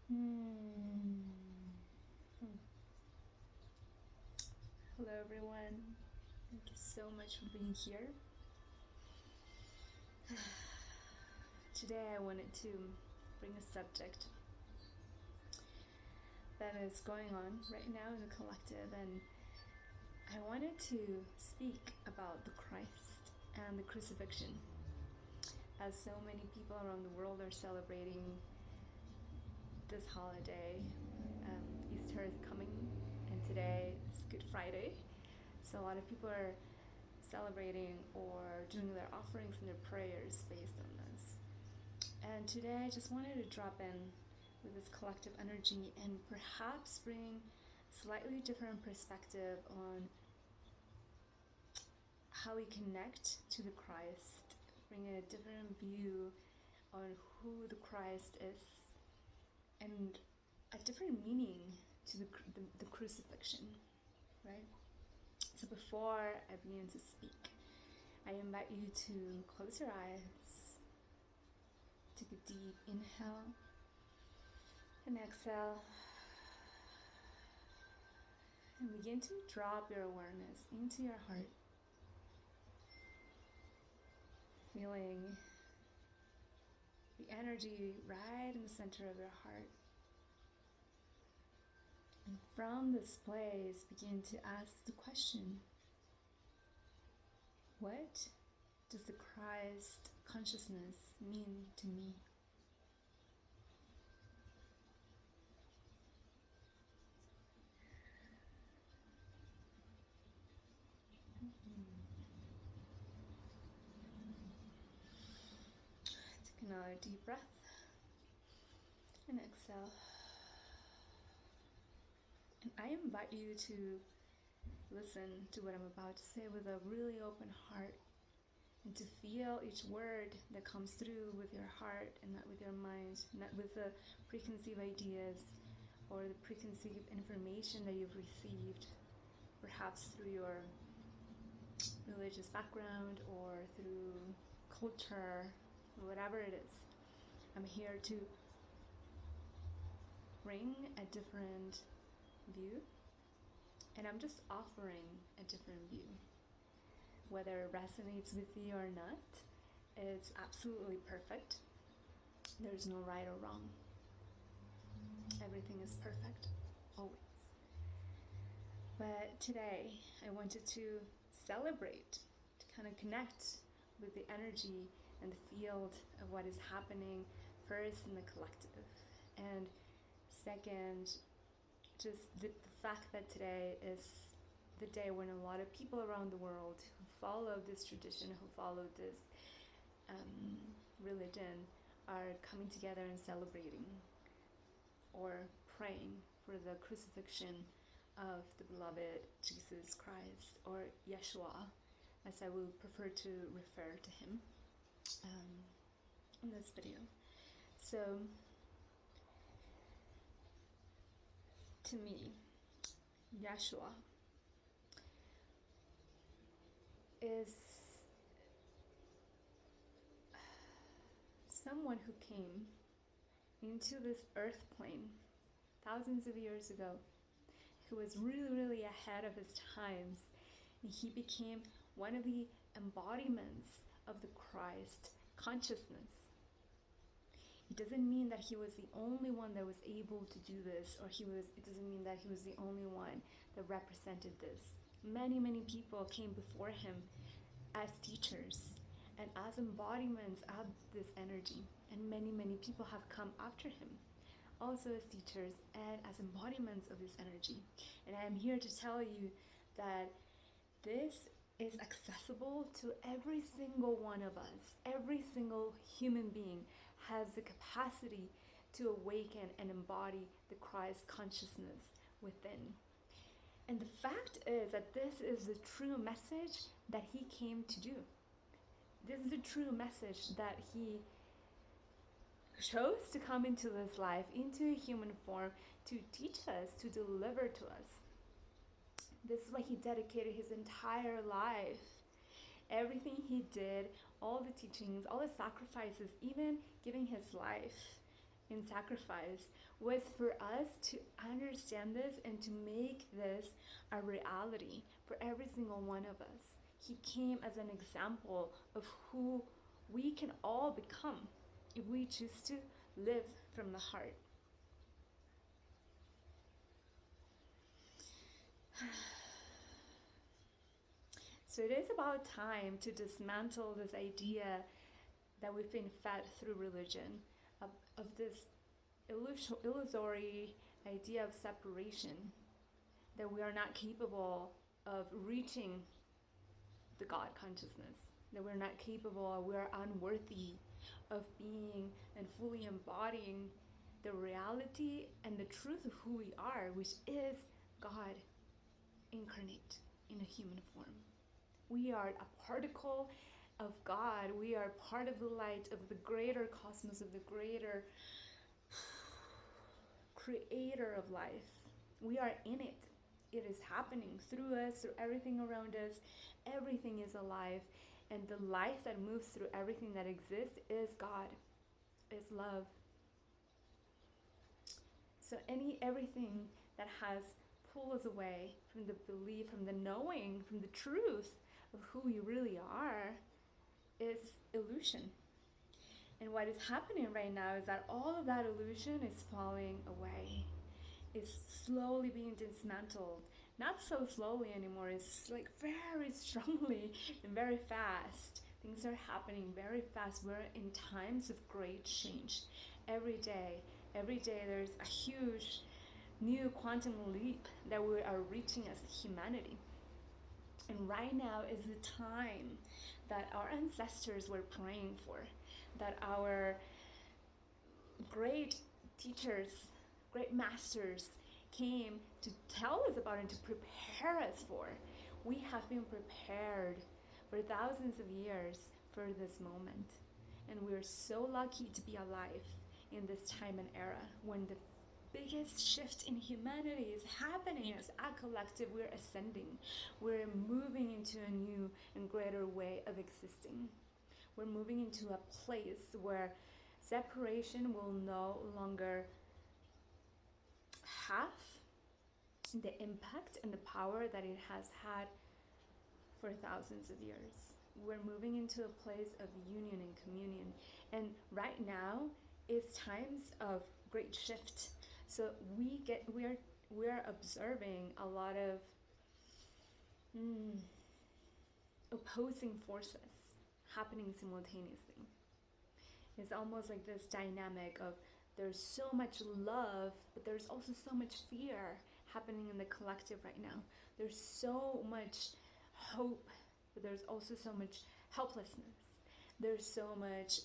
Hmm. Hmm. Hello, everyone. Thank you so much for being here. Today, I wanted to bring a subject that is going on right now in the collective, and I wanted to speak about the Christ and the crucifixion, as so many people around the world are celebrating this holiday. Easter is coming, and today is Good Friday. So a lot of people are celebrating or doing their offerings and their prayers based on this. And today I just wanted to drop in with this collective energy and perhaps bring slightly different perspective on how we connect to the Christ, bring a different view on who the Christ is, and a different meaning to the crucifixion, right? So before I begin to speak, I invite you to close your eyes, take a deep inhale and exhale, and begin to drop your awareness into your heart, feeling the energy right in the center of your heart. And from this place, begin to ask the question, what does the Christ consciousness mean to me? Take another deep breath and exhale. And I invite you to listen to what I'm about to say with a really open heart and to feel each word that comes through with your heart and not with your mind, not with the preconceived ideas or the preconceived information that you've received, perhaps through your religious background or through culture, whatever it is. I'm here to bring a different view, and I'm just offering a different view. Whether it resonates with you or not, it's absolutely perfect. There's no right or wrong. Everything is perfect, always. But today, I wanted to celebrate, to kind of connect with the energy and the field of what is happening, first in the collective, and second, just the fact that today is the day when a lot of people around the world who follow this tradition, who follow this religion, are coming together and celebrating or praying for the crucifixion of the beloved Jesus Christ, or Yeshua, as I will prefer to refer to him in this video. So, to me, Yeshua is someone who came into this earth plane thousands of years ago, who was really, really ahead of his times. And he became one of the embodiments of the Christ consciousness. It doesn't mean that he was the only one that was able to do this, or it doesn't mean that he was the only one that represented this. Many, many people came before him as teachers and as embodiments of this energy. And many, many people have come after him, also as teachers and as embodiments of this energy. And I am here to tell you that this is accessible to every single one of us. Every single human being has the capacity to awaken and embody the Christ consciousness within. And the fact is that this is the true message that he came to do. This is the true message that he chose to come into this life, into a human form, to teach us, to deliver to us. This is why he dedicated his entire life. Everything he did, all the teachings, all the sacrifices, even giving his life, in sacrifice was for us to understand this and to make this a reality for every single one of us. He came as an example of who we can all become if we choose to live from the heart. So it is about time to dismantle this idea that we've been fed through religion of this illusory idea of separation, that we are not capable of reaching the God consciousness, that we're not capable, we are unworthy of being and fully embodying the reality and the truth of who we are, which is God incarnate in a human form. We are a particle of God. We are part of the light of the greater cosmos, of the greater creator of life. We are in it. It is happening through us, through everything around us. Everything is alive. And the life that moves through everything that exists is God, is love. So everything that has pulled us away from the belief, from the knowing, from the truth of who we really are is illusion. And what is happening right now is that all of that illusion is falling away. It's slowly being dismantled. Not so slowly anymore, it's like very strongly and very fast. Things are happening very fast. We're in times of great change. Every day there's a huge new quantum leap that we are reaching as humanity. And right now is the time that our ancestors were praying for, that our great teachers, great masters came to tell us about and to prepare us for. We have been prepared for thousands of years for this moment. And we're so lucky to be alive in this time and era when the biggest shift in humanity is happening as a collective. We're ascending. We're moving into a new and greater way of existing. We're moving into a place where separation will no longer have the impact and the power that it has had for thousands of years. We're moving into a place of union and communion. And right now is times of great shift. So we're observing a lot of opposing forces happening simultaneously. It's almost like this dynamic of there's so much love, but there's also so much fear happening in the collective right now. There's so much hope, but there's also so much helplessness. There's so much,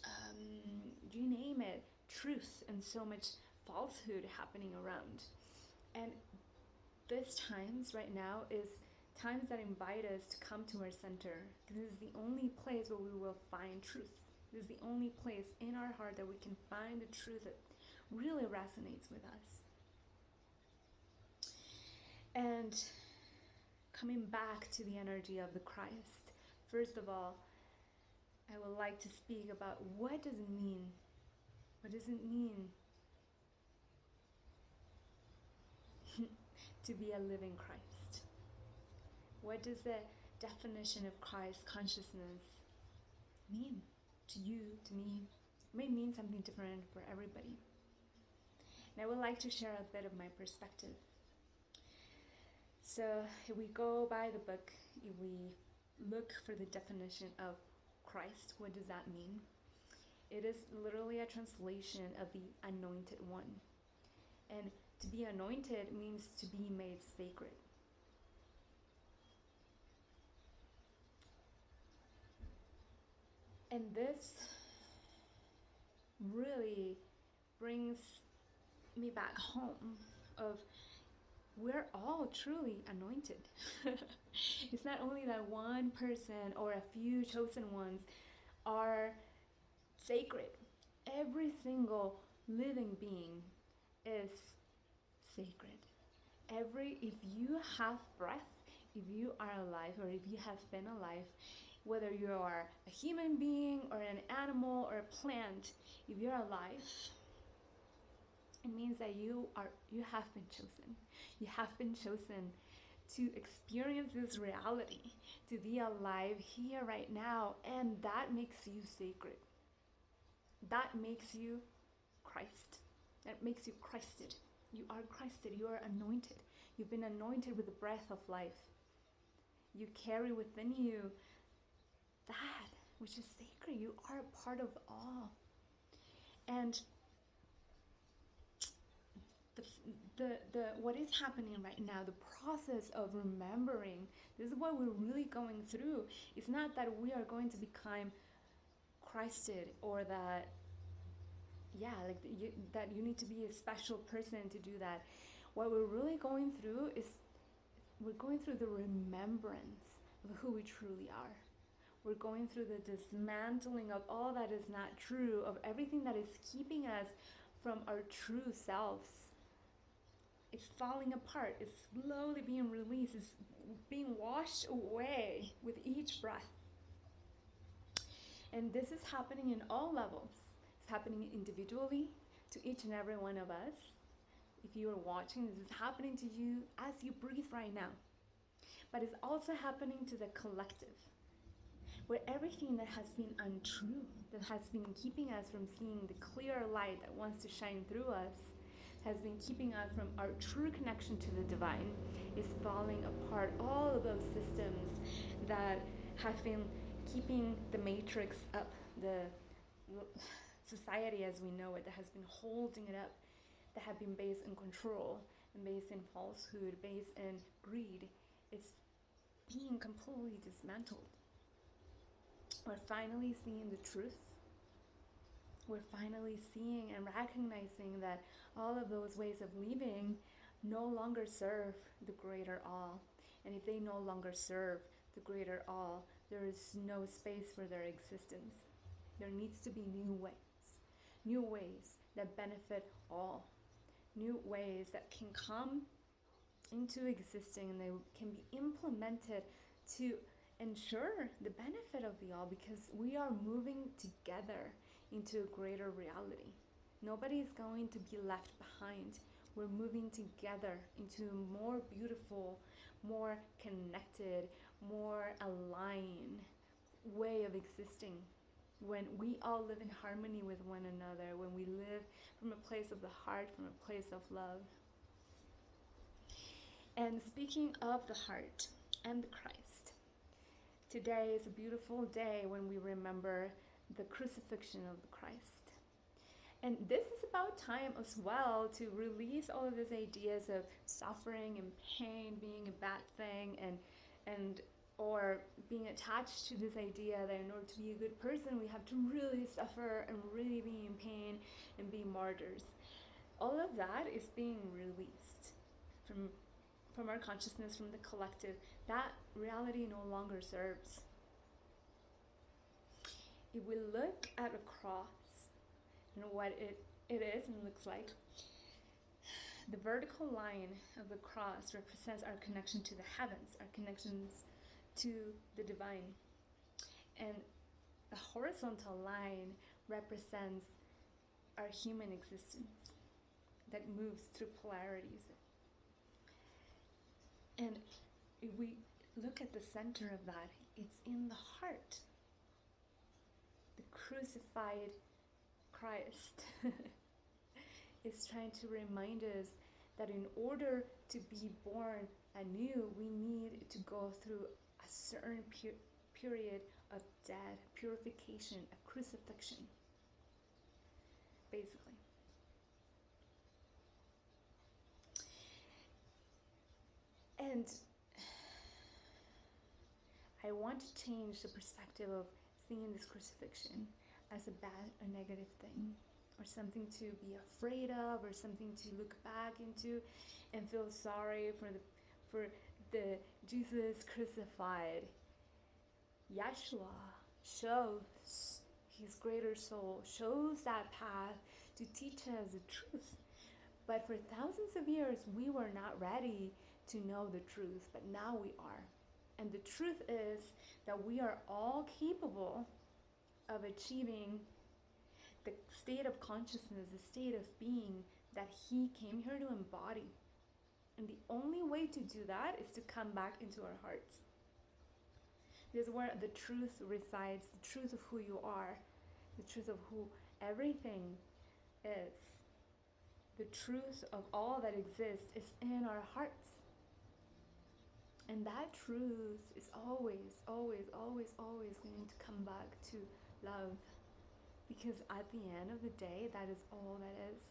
you name it, truth, and so much falsehood happening around. And these times right now is times that invite us to come to our center. This is the only place where we will find truth. This is the only place in our heart that we can find the truth that really resonates with us. And coming back to the energy of the Christ, first of all, I would like to speak about what does it mean? What does it mean to be a living Christ? What does the definition of Christ consciousness mean to you, to me? It may mean something different for everybody. And I would like to share a bit of my perspective. So if we go by the book, if we look for the definition of Christ, what does that mean? It is literally a translation of the anointed one. And to be anointed means to be made sacred. And this really brings me back home of we're all truly anointed. It's not only that one person or a few chosen ones are sacred. Every single living being is sacred. If you have breath, if you are alive, or if you have been alive, whether you are a human being or an animal or a plant, if you're alive, It means that you have been chosen. You have been chosen to experience this reality, to be alive here right now, and that makes you sacred. That makes you Christ. That makes you Christed. You are Christed. You are anointed. You've been anointed with the breath of life. You carry within you that which is sacred. You are a part of all. And the what is happening right now, the process of remembering, this is what we're really going through. It's not that we are going to become Christed, or that that you need to be a special person to do that. What we're really going through is we're going through the remembrance of who we truly are. We're going through the dismantling of all that is not true, of everything that is keeping us from our true selves. It's falling apart. It's slowly being released. It's being washed away with each breath. And this is happening in all levels. It's happening individually to each and every one of us. If you are watching, this is happening to you as you breathe right now. But it's also happening to the collective, where everything that has been untrue, that has been keeping us from seeing the clear light that wants to shine through us, has been keeping us from our true connection to the divine, is falling apart. All of those systems that have been keeping the matrix up, the society as we know it, that has been holding it up, that have been based in control and based in falsehood, based in greed, is being completely dismantled. We're finally seeing the truth. We're finally seeing and recognizing that all of those ways of living no longer serve the greater all. And if they no longer serve the greater all, there is no space for their existence. There needs to be new ways that benefit all, new ways that can come into existing, and they can be implemented to ensure the benefit of the all, because we are moving together into a greater reality. Nobody is going to be left behind. We're moving together into a more beautiful, more connected, more aligned way of existing. When we all live in harmony with one another, when we live from a place of the heart, from a place of love. And speaking of the heart and the Christ, today is a beautiful day when we remember the crucifixion of the Christ. And this is about time as well to release all of these ideas of suffering and pain being a bad thing, and or being attached to this idea that in order to be a good person we have to really suffer and really be in pain and be martyrs. All of that is being released from our consciousness, from the collective. That reality no longer serves. If we look at a cross and what it is and looks like, the vertical line of the cross represents our connection to the heavens, our connections to the divine. And the horizontal line represents our human existence that moves through polarities. And if we look at the center of that, it's in the heart. The crucified Christ is trying to remind us that in order to be born anew, we need to go through a certain period of death, purification, a crucifixion, basically. And I want to change the perspective of seeing this crucifixion as a negative thing, or something to be afraid of, or something to look back into and feel sorry for the Jesus crucified. Yeshua shows his greater soul, shows that path to teach us the truth. But for thousands of years, we were not ready to know the truth, but now we are. And the truth is that we are all capable of achieving the state of consciousness, the state of being that he came here to embody. And the only way to do that is to come back into our hearts. This is where the truth resides, the truth of who you are, the truth of who everything is. The truth of all that exists is in our hearts. And that truth is always, always, always, always going to come back to love. Because at the end of the day, that is all that is.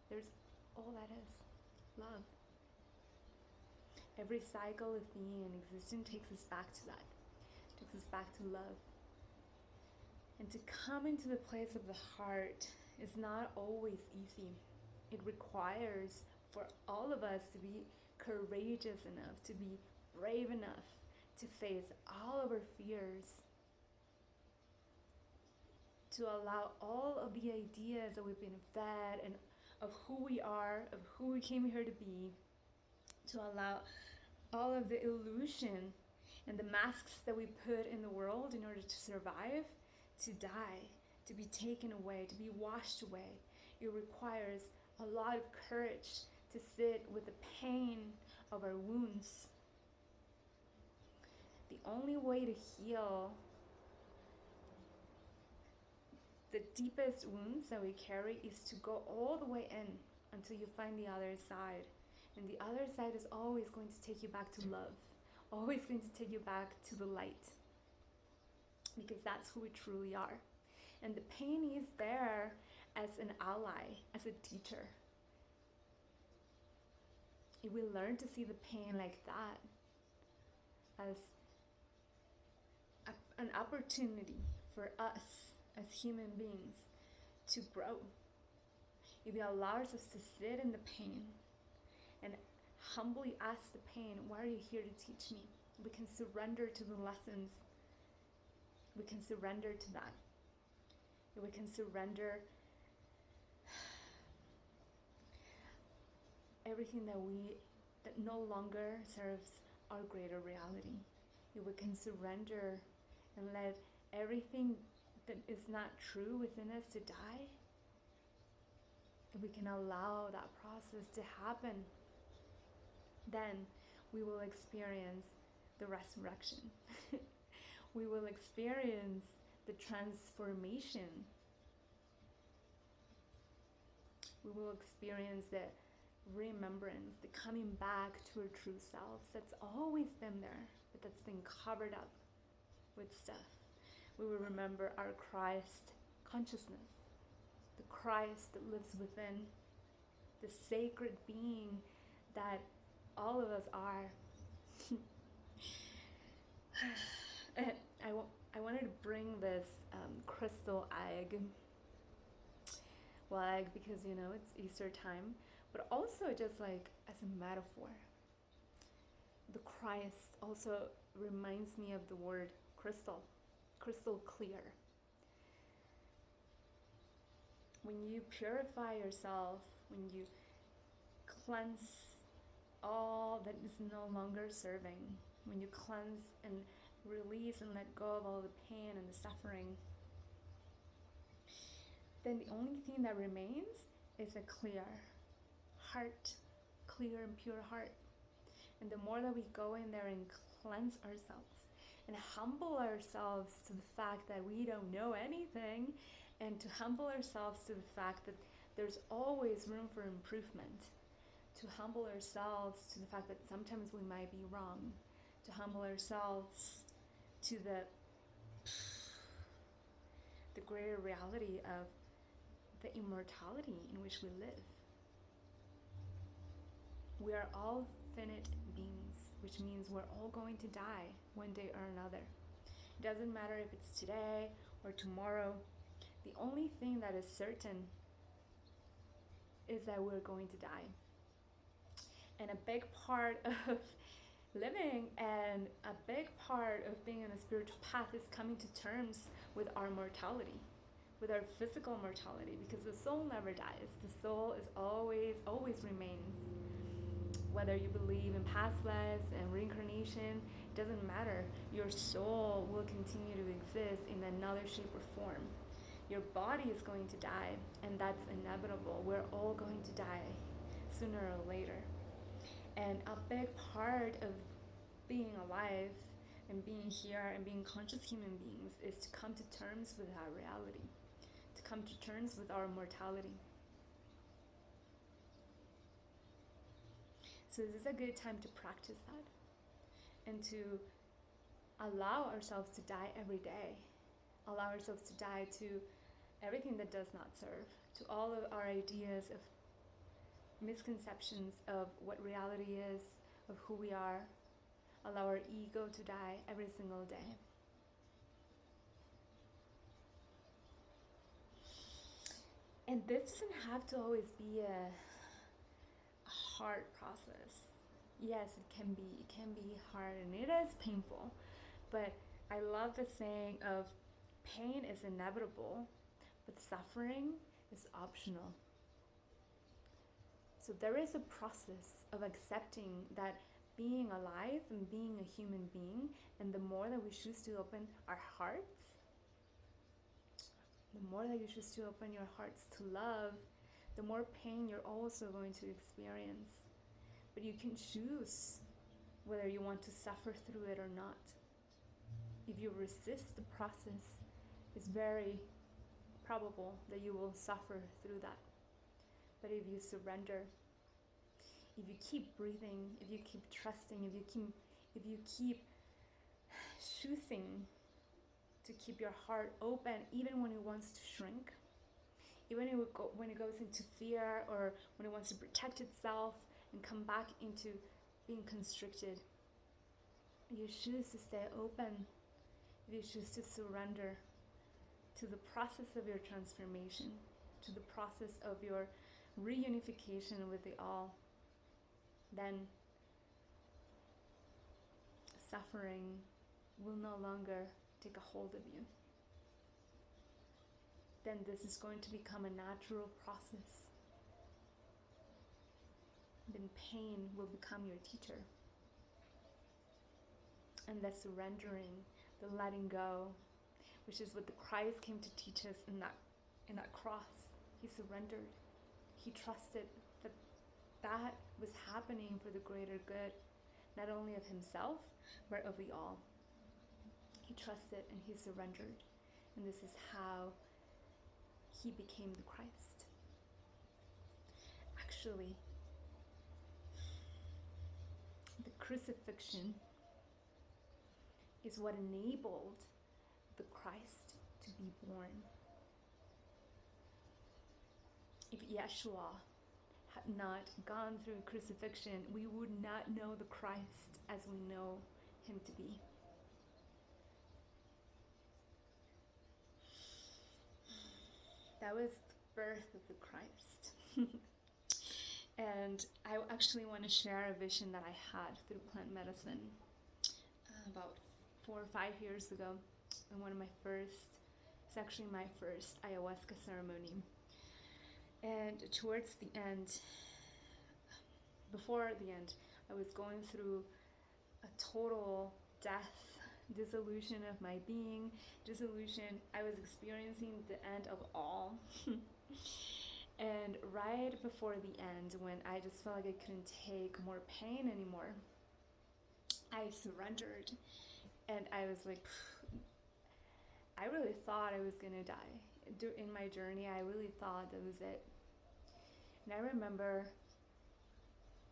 There's all that is. Love. Every cycle of being and existence takes us back to that. Takes us back to love. And to come into the place of the heart is not always easy. It requires for all of us to be courageous enough, to be brave enough to face all of our fears, to allow all of the ideas that we've been fed and of who we are, of who we came here to be, to allow all of the illusion and the masks that we put in the world in order to survive, to die, to be taken away, to be washed away. It requires a lot of courage to sit with the pain of our wounds. The only way to heal the deepest wounds that we carry is to go all the way in until you find the other side. And the other side is always going to take you back to love, always going to take you back to the light, because that's who we truly are. And the pain is there as an ally, as a teacher. If we learn to see the pain like that, as an opportunity for us as human beings to grow, if we allow ourselves to sit in the pain and humbly ask the pain, why are you here to teach me? We can surrender to the lessons. We can surrender to that. We can surrender everything that no longer serves our greater reality. If we can surrender and let everything that is not true within us to die, if we can allow that process to happen, then we will experience the resurrection. We will experience the transformation. We will experience the remembrance, the coming back to our true selves that's always been there, but that's been covered up with stuff. We will remember our Christ consciousness, the Christ that lives within, the sacred being that all of us are. I wanted to bring this crystal egg. Well, egg because, it's Easter time, but also just like as a metaphor. The Christ also reminds me of the word crystal clear. When you purify yourself, when you cleanse all that is no longer serving, when you cleanse and release and let go of all the pain and the suffering, then the only thing that remains is a clear heart, clear and pure heart. And the more that we go in there and cleanse ourselves and humble ourselves to the fact that we don't know anything, and to humble ourselves to the fact that there's always room for improvement, to humble ourselves to the fact that sometimes we might be wrong, to humble ourselves to the greater reality of the immortality in which we live. We are all finite beings, which means we're all going to die one day or another. It doesn't matter if it's today or tomorrow. The only thing that is certain is that we're going to die. And a big part of living and a big part of being on a spiritual path is coming to terms with our mortality, with our physical mortality, because the soul never dies. The soul is always remains. Whether you believe in past lives and reincarnation, it doesn't matter. Your soul will continue to exist in another shape or form. Your body is going to die, and that's inevitable. We're all going to die sooner or later. And a big part of being alive and being here and being conscious human beings is to come to terms with our reality, to come to terms with our mortality. So this is a good time to practice that and to allow ourselves to die every day. Allow ourselves to die to everything that does not serve, to all of our ideas of misconceptions of what reality is, of who we are. Allow our ego to die every single day. And this doesn't have to always be a hard process. Yes, it can be hard, and it is painful, but I love the saying of pain is inevitable, but suffering is optional. So there is a process of accepting that being alive and being a human being, and the more that we choose to open our hearts, the more that you choose to open your hearts to love, the more pain you're also going to experience. But you can choose whether you want to suffer through it or not. If you resist the process, it's very probable that you will suffer through that. But if you surrender, if you keep breathing, if you keep trusting, if you keep choosing to keep your heart open, even when it wants to shrink, even when it goes into fear, or when it wants to protect itself and come back into being constricted, you choose to stay open, you choose to surrender to the process of your transformation, to the process of your reunification with the all, then suffering will no longer take a hold of you. Then this is going to become a natural process. Then pain will become your teacher. And the surrendering, the letting go, which is what the Christ came to teach us in that cross. He surrendered. He trusted that was happening for the greater good, not only of himself, but of the all. He trusted and he surrendered. And this is how he became the Christ. Actually, the crucifixion is what enabled the Christ to be born. If Yeshua had not gone through crucifixion, we would not know the Christ as we know him to be. That was the birth of the Christ. And I actually want to share a vision that I had through plant medicine about 4 or 5 years ago, in it's actually my first ayahuasca ceremony. And towards the end, before the end, I was going through a total death, dissolution of my being, dissolution. I was experiencing the end of all. And right before the end, when I just felt like I couldn't take more pain anymore, I surrendered. And I was like, I really thought I was gonna die. In my journey, I really thought that was it. And I remember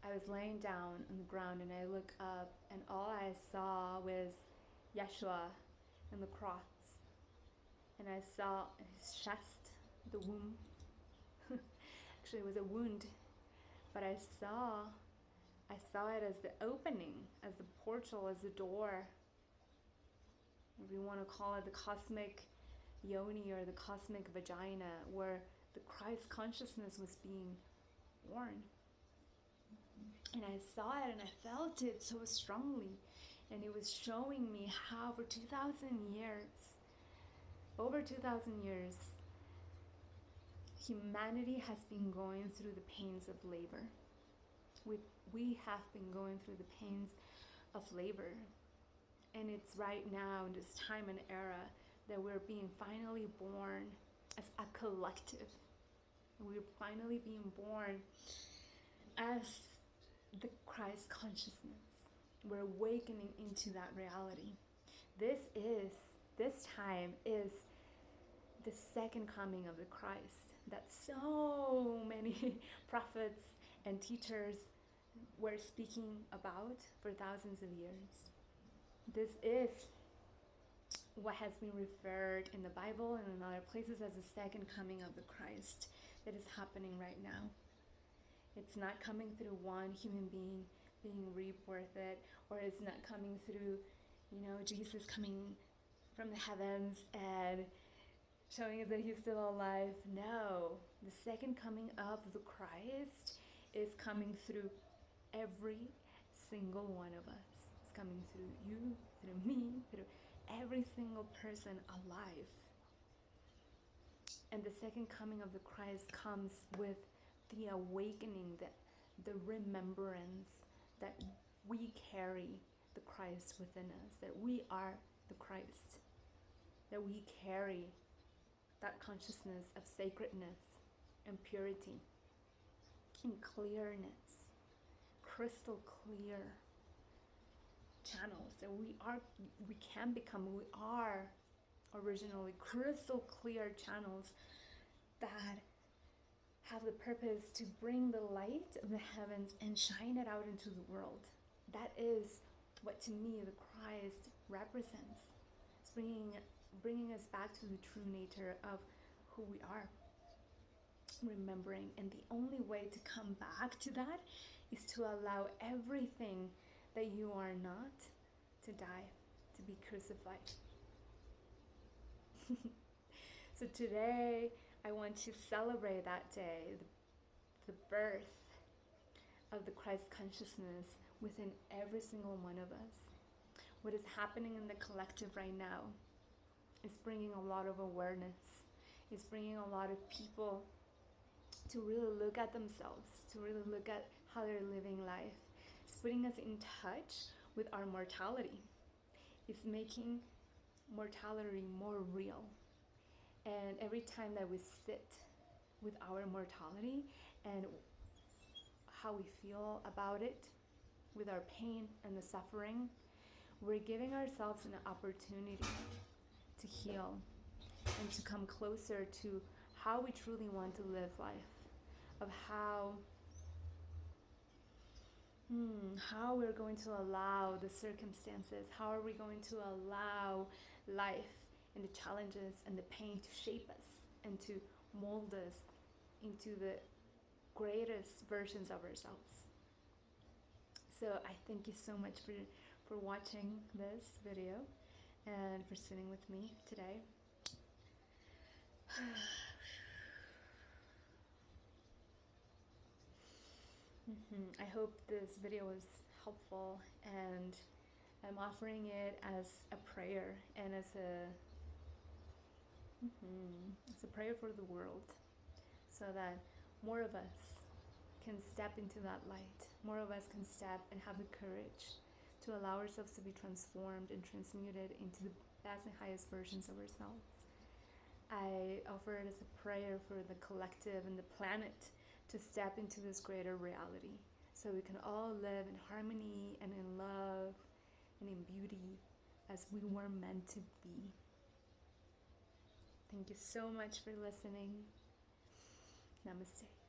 I was laying down on the ground and I looked up and all I saw was Yeshua and the cross. And I saw his chest, the womb. Actually, it was a wound, but I saw it as the opening, as the portal, as the door. If you want to call it the cosmic yoni or the cosmic vagina, where the Christ consciousness was being born. And I saw it and I felt it so strongly. And it was showing me how for 2,000 years, over 2,000 years, humanity has been going through the pains of labor. We have been going through the pains of labor. And it's right now in this time and era that we're being finally born as a collective. We're finally being born as the Christ consciousness. We're awakening into that reality. This time is the second coming of the Christ that so many prophets and teachers were speaking about for thousands of years. This is what has been referred in the Bible and in other places as the second coming of the Christ that is happening right now. It's not coming through one human being being rebirthed, or it's not coming through, Jesus coming from the heavens and showing us that he's still alive. No, the second coming of the Christ is coming through every single one of us. It's coming through you, through me, through every single person alive. And the second coming of the Christ comes with the awakening, the remembrance that we carry the Christ within us, that we are the Christ, that we carry that consciousness of sacredness and purity and clearness, crystal clear channels that we are originally crystal clear channels that have the purpose to bring the light of the heavens and shine it out into the world. That is what, to me, the Christ represents. It's bringing us back to the true nature of who we are, remembering. And the only way to come back to that is to allow everything that you are not to die, to be crucified. So today I want to celebrate that day, the birth of the Christ consciousness within every single one of us. What is happening in the collective right now is bringing a lot of awareness. It's bringing a lot of people to really look at themselves, to really look at how they're living life. It's putting us in touch with our mortality. It's making mortality more real. And every time that we sit with our mortality and how we feel about it, with our pain and the suffering, we're giving ourselves an opportunity to heal and to come closer to how we truly want to live life, of how we're going to allow the circumstances, how are we going to allow life and the challenges and the pain to shape us and to mold us into the greatest versions of ourselves. So I thank you so much for watching this video and for sitting with me today. I hope this video was helpful, and I'm offering it as a prayer and as a prayer for the world, so that more of us can step into that light. More of us can step and have the courage to allow ourselves to be transformed and transmuted into the best and highest versions of ourselves. I offer it as a prayer for the collective and the planet to step into this greater reality, so we can all live in harmony and in love and in beauty as we were meant to be. Thank you so much for listening. Namaste.